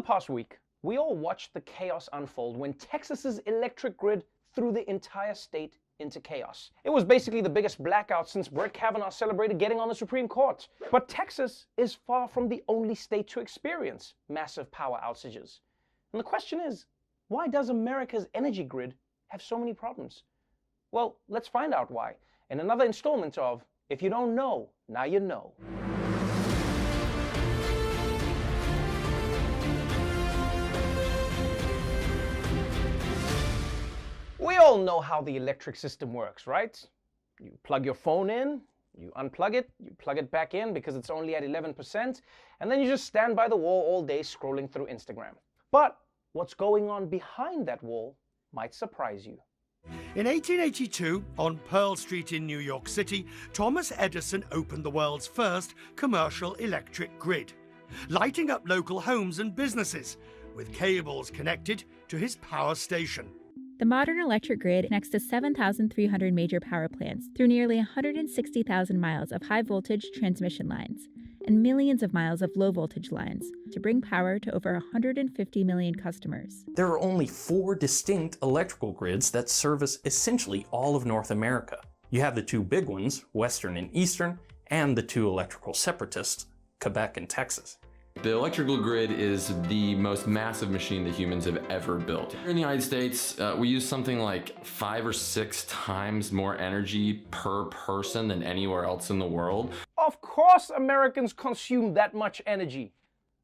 past week, we all watched the chaos unfold when Texas's electric grid threw the entire state into chaos. It was basically the biggest blackout since Brett Kavanaugh celebrated getting on the Supreme Court. But Texas is far from the only state to experience massive power outages. And the question is, why does America's energy grid have so many problems? Well, let's find out why in another installment of If You Don't Know, Now You Know. We all know how the electric system works, right? You plug your phone in, you unplug it, you plug it back in because it's only at 11%, and then you just stand by the wall all day scrolling through Instagram. But what's going on behind that wall might surprise you. In 1882, on Pearl Street in New York City, Thomas Edison opened the world's first commercial electric grid, lighting up local homes and businesses with cables connected to his power station. The modern electric grid connects to 7,300 major power plants through nearly 160,000 miles of high-voltage transmission lines and millions of miles of low-voltage lines to bring power to over 150 million customers. There are only 4 distinct electrical grids that service essentially all of North America. You have the 2 big ones, Western and Eastern, and the 2 electrical separatists, Quebec and Texas. The electrical grid is the most massive machine that humans have ever built. Here in the United States, we use something like 5 or 6 times more energy per person than anywhere else in the world. Of course Americans consume that much energy.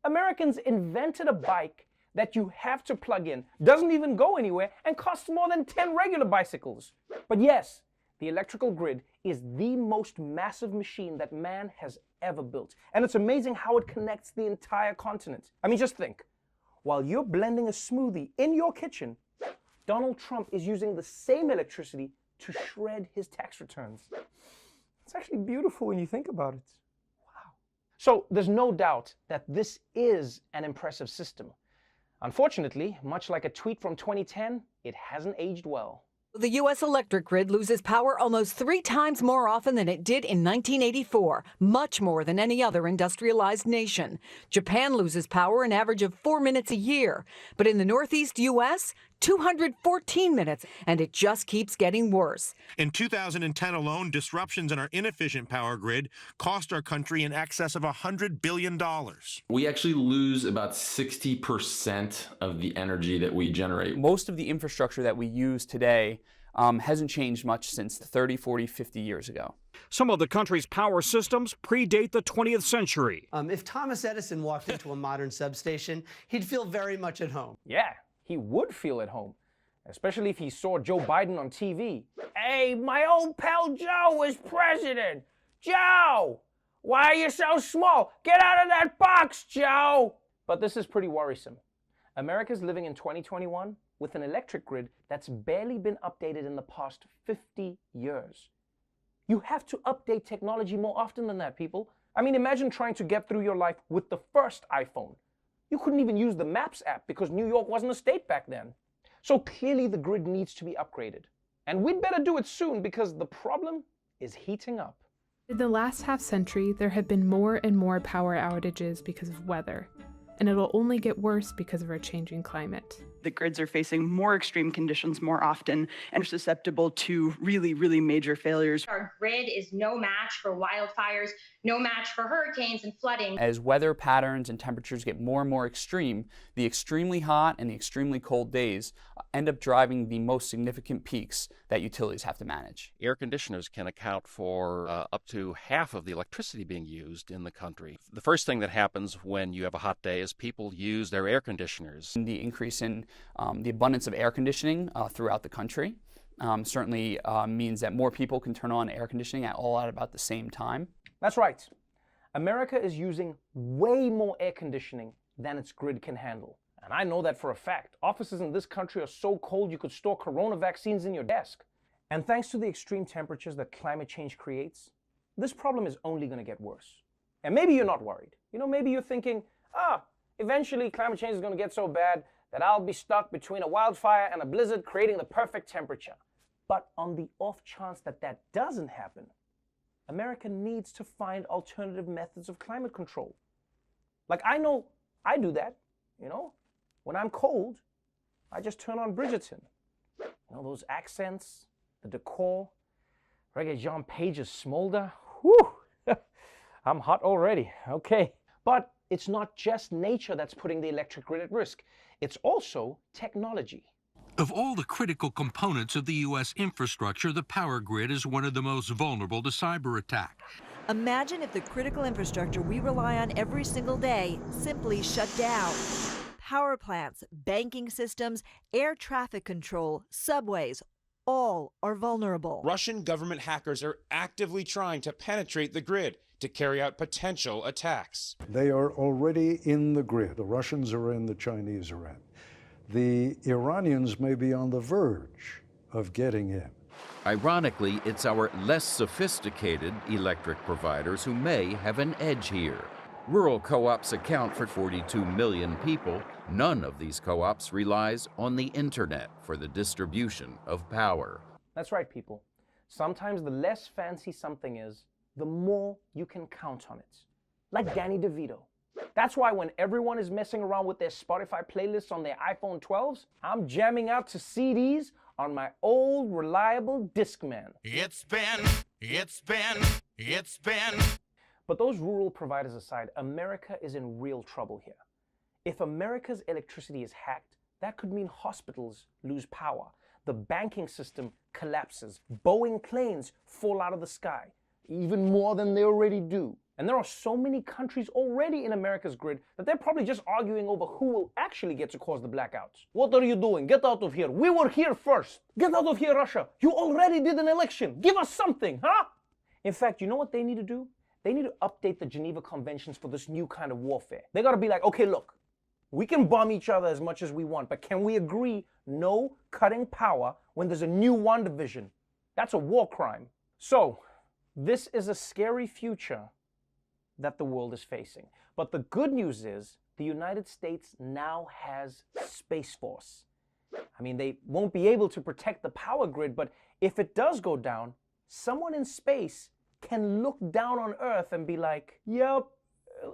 Americans invented a bike that you have to plug in, doesn't even go anywhere, and costs more than 10 regular bicycles. But yes, the electrical grid is the most massive machine that man has ever built. And it's amazing how it connects the entire continent. I mean, just think, while you're blending a smoothie in your kitchen, Donald Trump is using the same electricity to shred his tax returns. It's actually beautiful when you think about it. Wow. So there's no doubt that this is an impressive system. Unfortunately, much like a tweet from 2010, it hasn't aged well. The U.S. electric grid loses power almost 3 times more often than it did in 1984, much more than any other industrialized nation. Japan loses power an average of 4 minutes a year, but in the Northeast U.S., 214 minutes, and it just keeps getting worse. In 2010 alone, disruptions in our inefficient power grid cost our country in excess of $100 billion. We actually lose about 60% of the energy that we generate. Most of the infrastructure that we use today hasn't changed much since 30, 40, 50 years ago. Some of the country's power systems predate the 20th century. If Thomas Edison walked into a modern substation, he'd feel very much at home. Yeah, he would feel at home, especially if he saw Joe Biden on TV. Hey, my old pal Joe was president. Joe, why are you so small? Get out of that box, Joe! But this is pretty worrisome. America's living in 2021 with an electric grid that's barely been updated in the past 50 years. You have to update technology more often than that, people. I mean, imagine trying to get through your life with the first iPhone. You couldn't even use the Maps app because New York wasn't a state back then. So clearly the grid needs to be upgraded. And we'd better do it soon because the problem is heating up. In the last half century, there have been more and more power outages because of weather, and it'll only get worse because of our changing climate. The grids are facing more extreme conditions more often and are susceptible to really, really major failures. Our grid is no match for wildfires, no match for hurricanes and flooding. As weather patterns and temperatures get more and more extreme, the extremely hot and the extremely cold days end up driving the most significant peaks that utilities have to manage. Air conditioners can account for up to half of the electricity being used in the country. The first thing that happens when you have a hot day is people use their air conditioners. The increase in the abundance of air conditioning throughout the country certainly means that more people can turn on air conditioning all at about the same time. That's right. America is using way more air conditioning than its grid can handle. And I know that for a fact. Offices in this country are so cold you could store corona vaccines in your desk. And thanks to the extreme temperatures that climate change creates, this problem is only going to get worse. And maybe you're not worried. You know, maybe you're thinking, eventually climate change is going to get so bad that I'll be stuck between a wildfire and a blizzard creating the perfect temperature. But on the off chance that that doesn't happen, America needs to find alternative methods of climate control. Like, I know I do that. You know, when I'm cold, I just turn on Bridgerton. You know, those accents, the decor, Reggae John Page's smolder. Whew! I'm hot already. Okay. But it's not just nature that's putting the electric grid at risk. It's also technology. Of all the critical components of the U.S. infrastructure, the power grid is one of the most vulnerable to cyber attack. Imagine if the critical infrastructure we rely on every single day simply shut down. Power plants, banking systems, air traffic control, subways, all are vulnerable. Russian government hackers are actively trying to penetrate the grid to carry out potential attacks. They are already in the grid. The Russians are in, the Chinese are in. The Iranians may be on the verge of getting in. Ironically, it's our less sophisticated electric providers who may have an edge here. Rural co-ops account for 42 million people. None of these co-ops relies on the internet for the distribution of power. That's right, people. Sometimes the less fancy something is, the more you can count on it. Like Danny DeVito. That's why when everyone is messing around with their Spotify playlists on their iPhone 12s, I'm jamming out to CDs on my old reliable Discman. It's been. But those rural providers aside, America is in real trouble here. If America's electricity is hacked, that could mean hospitals lose power, the banking system collapses, Boeing planes fall out of the sky, even more than they already do. And there are so many countries already in America's grid that they're probably just arguing over who will actually get to cause the blackouts. What are you doing? Get out of here. We were here first. Get out of here, Russia. You already did an election. Give us something, huh? In fact, you know what they need to do? They need to update the Geneva Conventions for this new kind of warfare. They gotta be like, okay, look, we can bomb each other as much as we want, but can we agree no cutting power when there's a new one division? That's a war crime. So, this is a scary future that the world is facing. But the good news is the United States now has Space Force. I mean, they won't be able to protect the power grid, but if it does go down, someone in space can look down on Earth and be like, yep,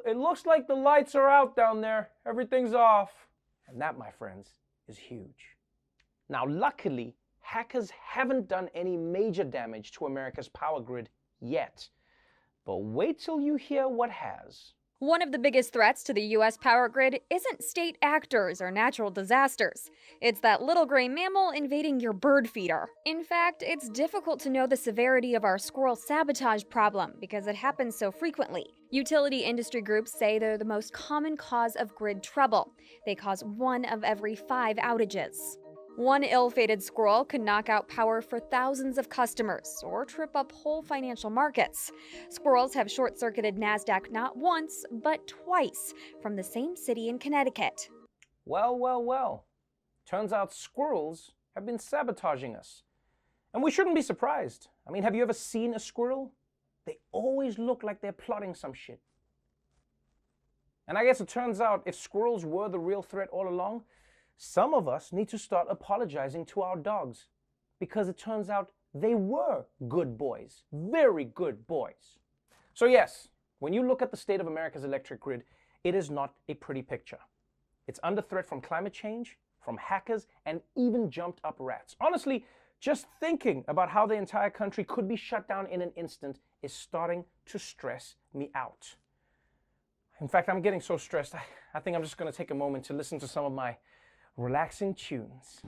it looks like the lights are out down there. Everything's off. And that, my friends, is huge. Now, luckily, hackers haven't done any major damage to America's power grid yet. But wait till you hear what has. One of the biggest threats to the U.S. power grid isn't state actors or natural disasters. It's that little gray mammal invading your bird feeder. In fact, it's difficult to know the severity of our squirrel sabotage problem because it happens so frequently. Utility industry groups say they're the most common cause of grid trouble. They cause 1 of every 5 outages. One ill-fated squirrel could knock out power for thousands of customers or trip up whole financial markets. Squirrels have short-circuited NASDAQ not once, but twice from the same city in Connecticut. Well. Turns out squirrels have been sabotaging us. And we shouldn't be surprised. I mean, have you ever seen a squirrel? They always look like they're plotting some shit. And I guess it turns out if squirrels were the real threat all along, some of us need to start apologizing to our dogs because it turns out they were good boys, very good boys. So yes, when you look at the state of America's electric grid, it is not a pretty picture. It's under threat from climate change, from hackers, and even jumped up rats. Honestly, just thinking about how the entire country could be shut down in an instant is starting to stress me out. In fact, I'm getting so stressed, I think I'm just going to take a moment to listen to some of my relaxing tunes.